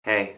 Hey,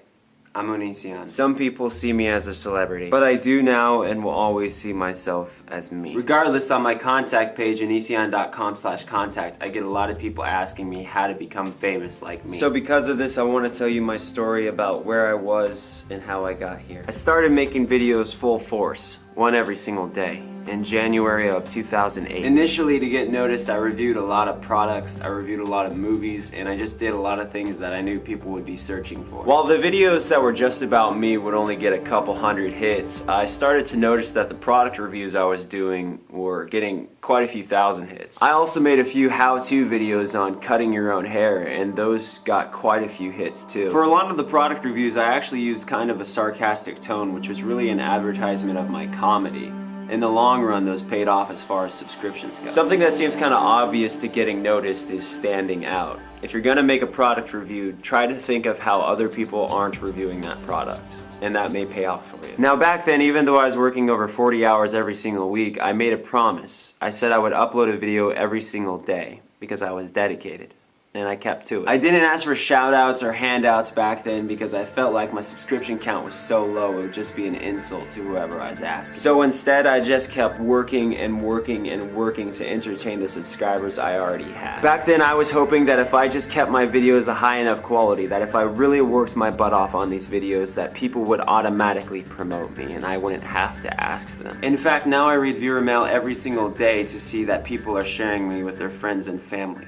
I'm Onision. Some people see me as a celebrity, but I do now and will always see myself as me. Regardless, on my contact page, onision.com/contact, I get a lot of people asking me how to become famous like me. So because of this, I want to tell you my story about where I was and how I got here. I started making videos full force, one every single day, in January of 2008. Initially, to get noticed, I reviewed a lot of products, I reviewed a lot of movies, and I just did a lot of things that I knew people would be searching for. While the videos that were just about me would only get a couple hundred hits, I started to notice that the product reviews I was doing were getting quite a few thousand hits. I also made a few how-to videos on cutting your own hair, and those got quite a few hits too. For a lot of the product reviews, I actually used kind of a sarcastic tone, which was really an advertisement of my comedy. In the long run, those paid off as far as subscriptions go. Something that seems kind of obvious to getting noticed is standing out. If you're gonna make a product review, try to think of how other people aren't reviewing that product, and that may pay off for you. Now back then, even though I was working over 40 hours every single week, I made a promise. I said I would upload a video every single day because I was dedicated. And I kept to it. I didn't ask for shoutouts or handouts back then because I felt like my subscription count was so low it would just be an insult to whoever I was asking. So instead, I just kept working and working and working to entertain the subscribers I already had. Back then, I was hoping that if I just kept my videos a high enough quality, that if I really worked my butt off on these videos, that people would automatically promote me and I wouldn't have to ask them. In fact, now I read viewer mail every single day to see that people are sharing me with their friends and family.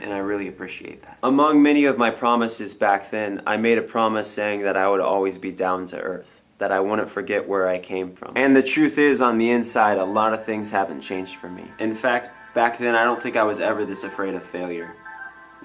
And I really appreciate that. Among many of my promises back then, I made a promise saying that I would always be down to earth, that I wouldn't forget where I came from. And the truth is, on the inside, a lot of things haven't changed for me. In fact, back then, I don't think I was ever this afraid of failure,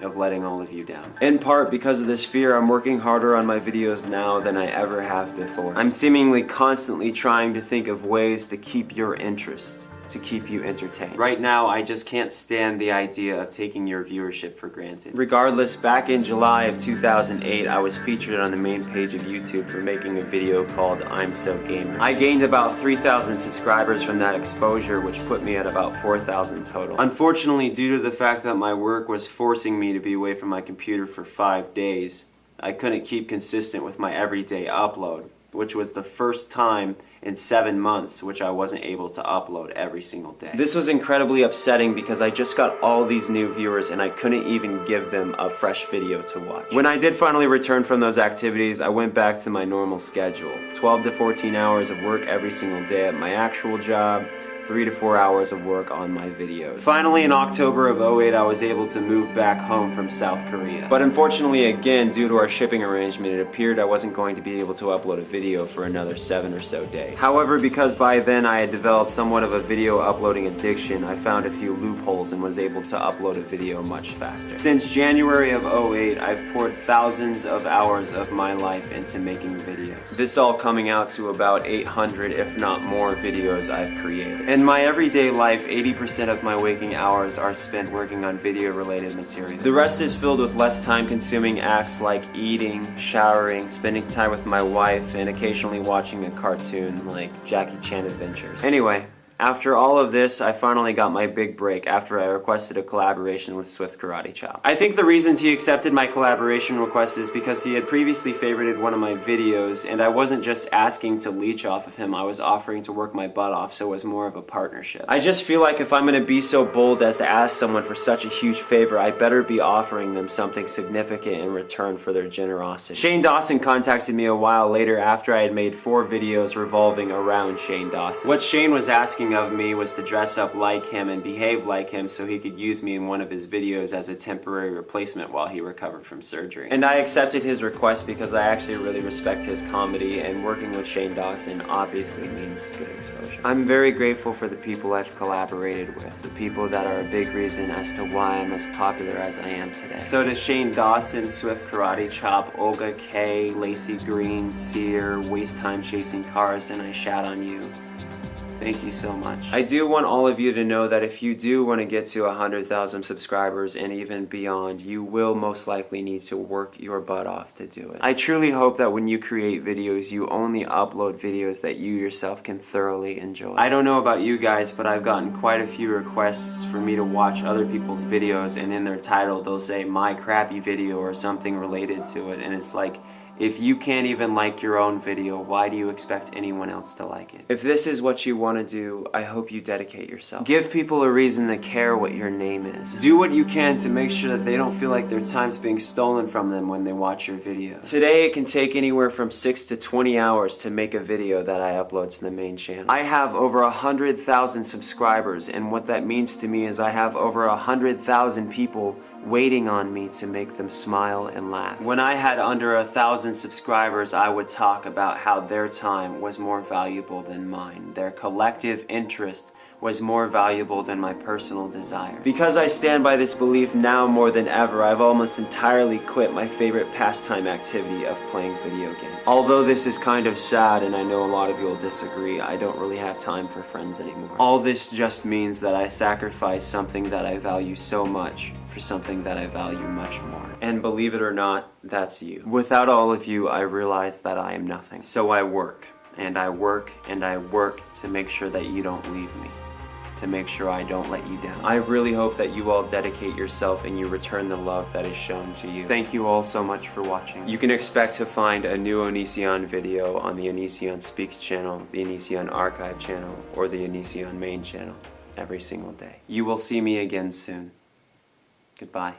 of letting all of you down. In part because of this fear, I'm working harder on my videos now than I ever have before. I'm seemingly constantly trying to think of ways to keep your interest, to keep you entertained. Right now, I just can't stand the idea of taking your viewership for granted. Regardless, back in July of 2008, I was featured on the main page of YouTube for making a video called I'm So Gamer. I gained about 3,000 subscribers from that exposure, which put me at about 4,000 total. Unfortunately, due to the fact that my work was forcing me to be away from my computer for 5 days, I couldn't keep consistent with my everyday upload, which was the first time in 7 months which I wasn't able to upload every single day. This was incredibly upsetting because I just got all these new viewers and I couldn't even give them a fresh video to watch. When I did finally return from those activities, I went back to my normal schedule. 12 to 14 hours of work every single day at my actual job, 3 to 4 hours of work on my videos. Finally, in October of 2008, I was able to move back home from South Korea. But unfortunately, again, due to our shipping arrangement, it appeared I wasn't going to be able to upload a video for another 7 or so days. However, because by then I had developed somewhat of a video uploading addiction, I found a few loopholes and was able to upload a video much faster. Since January of 2008, I've poured thousands of hours of my life into making videos. This all coming out to about 800, if not more, videos I've created. In my everyday life, 80% of my waking hours are spent working on video-related materials. The rest is filled with less time-consuming acts like eating, showering, spending time with my wife, and occasionally watching a cartoon like Jackie Chan Adventures. Anyway, after all of this, I finally got my big break after I requested a collaboration with Swift Karate Chop. I think the reasons he accepted my collaboration request is because he had previously favorited one of my videos, and I wasn't just asking to leech off of him, I was offering to work my butt off, so it was more of a partnership. I just feel like if I'm gonna be so bold as to ask someone for such a huge favor, I better be offering them something significant in return for their generosity. Shane Dawson contacted me a while later after I had made 4 videos revolving around Shane Dawson. What Shane was asking of me was to dress up like him and behave like him so he could use me in one of his videos as a temporary replacement while he recovered from surgery. And I accepted his request because I actually really respect his comedy, and working with Shane Dawson obviously means good exposure. I'm very grateful for the people I've collaborated with, the people that are a big reason as to why I'm as popular as I am today. So to Shane Dawson, Swift Karate Chop, Olga K, Lacey Green, Sear, Waste Time Chasing Cars, and I Shat on You. Thank you so much. I do want all of you to know that if you do want to get to 100,000 subscribers and even beyond, you will most likely need to work your butt off to do it. I truly hope that when you create videos, you only upload videos that you yourself can thoroughly enjoy. I don't know about you guys, but I've gotten quite a few requests for me to watch other people's videos, and in their title they'll say my crappy video or something related to it, and it's like, If you can't even like your own video, why do you expect anyone else to like it? If this is what you want to do, I hope you dedicate yourself. Give people a reason to care what your name is. Do what you can to make sure that they don't feel like their time's being stolen from them when they watch your videos. Today it can take anywhere from 6 to 20 hours to make a video that I upload to the main channel. I have over 100,000 subscribers, and what that means to me is I have over 100,000 people waiting on me to make them smile and laugh. When I had under 1,000 subscribers, I would talk about how their time was more valuable than mine. Their collective interest was more valuable than my personal desires. Because I stand by this belief now more than ever, I've almost entirely quit my favorite pastime activity of playing video games. Although this is kind of sad, and I know a lot of you will disagree, I don't really have time for friends anymore. All this just means that I sacrifice something that I value so much for something that I value much more. And believe it or not, that's you. Without all of you, I realize that I am nothing. So I work, and I work, and I work to make sure that you don't leave me, to make sure I don't let you down. I really hope that you all dedicate yourself and you return the love that is shown to you. Thank you all so much for watching. You can expect to find a new Onision video on the Onision Speaks channel, the Onision Archive channel, or the Onision main channel every single day. You will see me again soon. Goodbye.